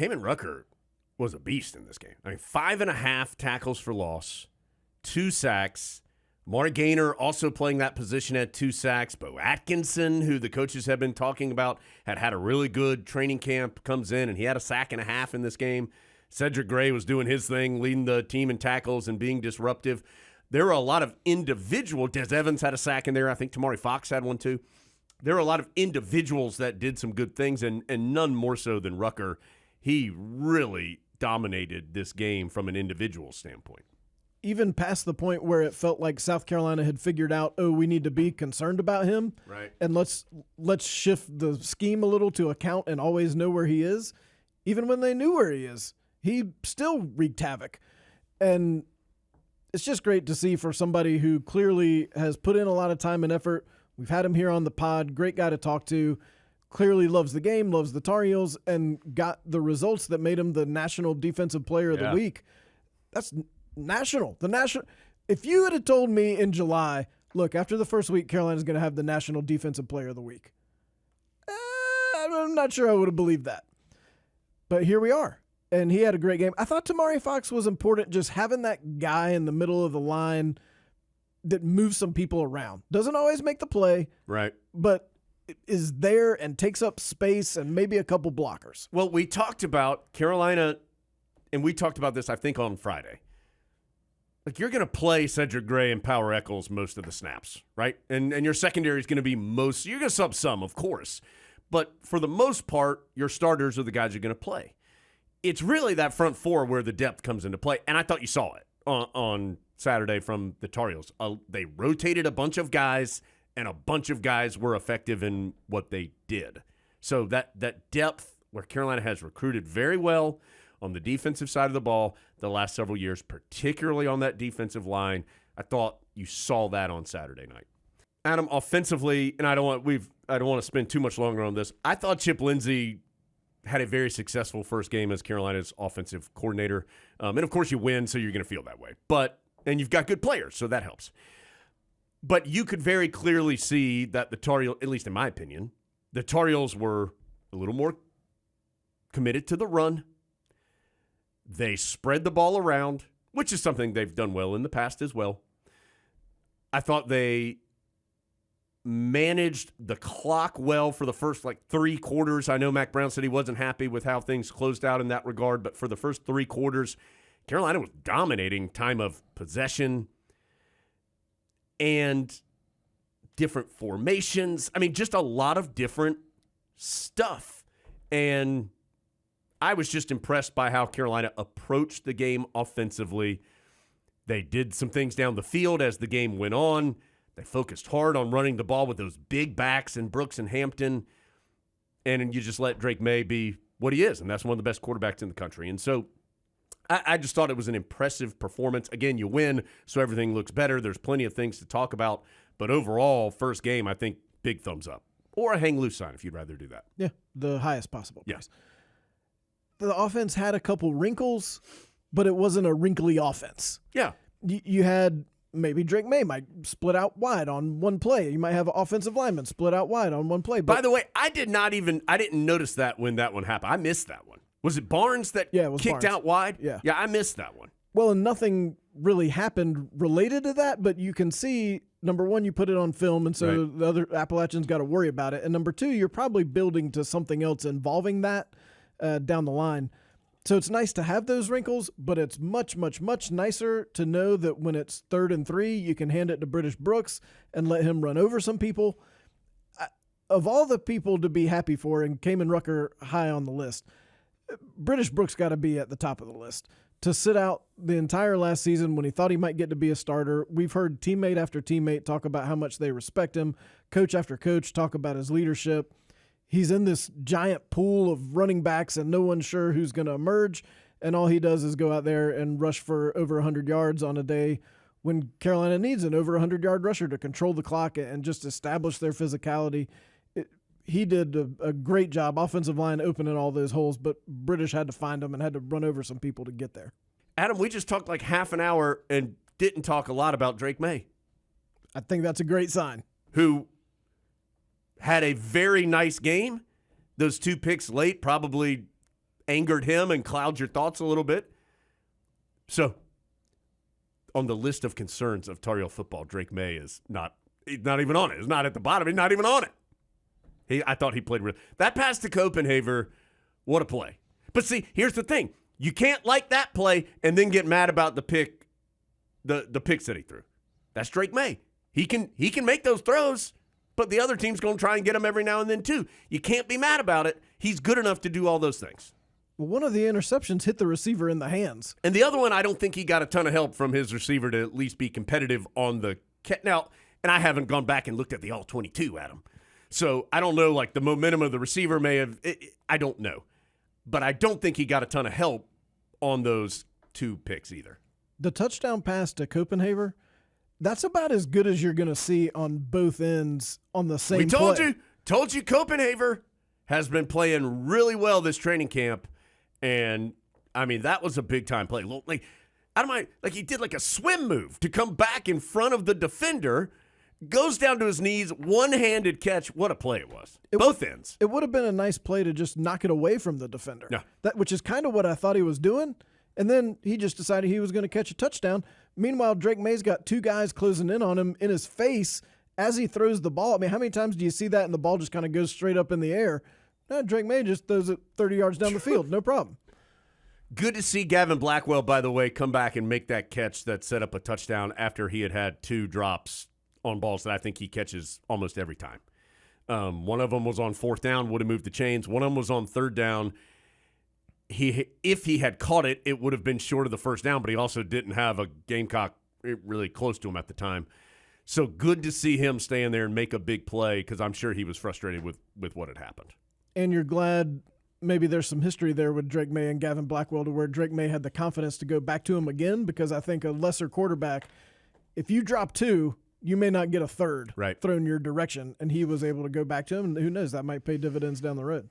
Kamen Rucker was a beast in this game. I mean, 5.5 tackles for loss, 2 sacks. Mark Gaynor also playing that position at 2 sacks. Bo Atkinson, who the coaches have been talking about, had a really good training camp, comes in, and he had a 1.5 sacks in this game. Cedric Gray was doing his thing, leading the team in tackles and being disruptive. There were a lot of individual. Des Evans had a sack in there. I think Tamari Fox had one too. There were a lot of individuals that did some good things, and none more so than Rucker. He really dominated this game from an individual standpoint. Even past the point where it felt like South Carolina had figured out, we need to be concerned about him. Right. And let's shift the scheme a little to account and always know where he is. Even when they knew where he is, he still wreaked havoc. And it's just great to see for somebody who clearly has put in a lot of time and effort. We've had him here on the pod, great guy to talk to, clearly loves the game, loves the Tar Heels, and got the results that made him the National Defensive Player of the Week. That's national. If you had told me in July, look, after the first week, Carolina's going to have the National Defensive Player of the Week, I'm not sure I would have believed that. But here we are. And he had a great game. I thought Tamari Fox was important, just having that guy in the middle of the line that moves some people around. Doesn't always make the play. Right. But is there and takes up space and maybe a couple blockers. Well, we talked about Carolina, and we talked about this, I think, on Friday. Like, you're going to play Cedric Gray and Power Echols most of the snaps, right? And your secondary is going to be you're going to sub some, of course. But for the most part, your starters are the guys you're going to play. It's really that front four where the depth comes into play, and I thought you saw it on Saturday from the Tar Heels. They rotated a bunch of guys, and a bunch of guys were effective in what they did. So that depth where Carolina has recruited very well on the defensive side of the ball the last several years, particularly on that defensive line, I thought you saw that on Saturday night. Adam, offensively, and I don't want to spend too much longer on this. I thought Chip Lindsey had a very successful first game as Carolina's offensive coordinator. And, of course, you win, so you're going to feel that way. And you've got good players, so that helps. But you could very clearly see that the Tar Heels, at least in my opinion, the Tar Heels were a little more committed to the run. They spread the ball around, which is something they've done well in the past as well. I thought they managed the clock well for the first 3 quarters. I know Mac Brown said he wasn't happy with how things closed out in that regard, but for the first 3 quarters, Carolina was dominating time of possession and different formations. I mean, just a lot of different stuff. And I was just impressed by how Carolina approached the game offensively. They did some things down the field as the game went on. They focused hard on running the ball with those big backs in Brooks and Hampton. And you just let Drake May be what he is, and that's one of the best quarterbacks in the country. And so I just thought it was an impressive performance. Again, you win, so everything looks better. There's plenty of things to talk about. But overall, first game, I think big thumbs up. Or a hang loose sign if you'd rather do that. Yeah, the highest possible price. Yes. The offense had a couple wrinkles, but it wasn't a wrinkly offense. Yeah. You had maybe Drake May might split out wide on one play. You might have an offensive lineman split out wide on one play. By the way, I didn't notice that when that one happened. I missed that one. Was it Barnes that kicked out wide? Yeah. Yeah, I missed that one. Well, and nothing really happened related to that, but you can see, number one, you put it on film, and so the other Appalachians got to worry about it. And number two, you're probably building to something else involving that down the line. So it's nice to have those wrinkles, but it's much, much, much nicer to know that when it's 3rd and 3, you can hand it to British Brooks and let him run over some people. Of all the people to be happy for, and Kamen Rucker high on the list, British Brooks got to be at the top of the list. To sit out the entire last season when he thought he might get to be a starter, we've heard teammate after teammate talk about how much they respect him, coach after coach talk about his leadership. He's in this giant pool of running backs, and no one's sure who's going to emerge, and all he does is go out there and rush for over 100 yards on a day when Carolina needs an over 100-yard rusher to control the clock and just establish their physicality. He did a great job, offensive line opening all those holes, but British had to find them and had to run over some people to get there. Adam, we just talked like half an hour and didn't talk a lot about Drake May. I think that's a great sign. Who had a very nice game. Those 2 picks late probably angered him and clouds your thoughts a little bit. So, on the list of concerns of Tar Heel football, Drake May is not even on it. It's not at the bottom. He's not even on it. I thought he played real. That pass to Copenhaver, what a play. But see, here's the thing. You can't like that play and then get mad about the picks that he threw. That's Drake May. He can make those throws, but the other team's going to try and get him every now and then too. You can't be mad about it. He's good enough to do all those things. Well, one of the interceptions hit the receiver in the hands. And the other one, I don't think he got a ton of help from his receiver to at least be competitive on the catch. Now, and I haven't gone back and looked at the all-22, Adam. So I don't know, like the momentum of the receiver may have I don't know. But I don't think he got a ton of help on those 2 picks either. The touchdown pass to Copenhaver, that's about as good as you're going to see on both ends on the same play. We told you Copenhaver has been playing really well this training camp. And, I mean, that was a big-time play. Like, he did like a swim move to come back in front of the defender, goes down to his knees, one-handed catch. What a play it was. Both ends. It would have been a nice play to just knock it away from the defender. Yeah. Which is kind of what I thought he was doing. And then he just decided he was going to catch a touchdown. Meanwhile, Drake May's got 2 guys closing in on him in his face as he throws the ball. I mean, how many times do you see that and the ball just kind of goes straight up in the air? No, Drake May just throws it 30 yards down the field. No problem. Good to see Gavin Blackwell, by the way, come back and make that catch that set up a touchdown after he had 2 drops on balls that I think he catches almost every time. One of them was on 4th down, would have moved the chains. One of them was on 3rd down. If he had caught it, it would have been short of the 1st down, but he also didn't have a Gamecock really close to him at the time. So good to see him stay in there and make a big play because I'm sure he was frustrated with what had happened. And you're glad maybe there's some history there with Drake May and Gavin Blackwell to where Drake May had the confidence to go back to him again because I think a lesser quarterback, if you drop 2, you may not get a 3rd right. thrown your direction, and he was able to go back to him, and who knows, that might pay dividends down the road.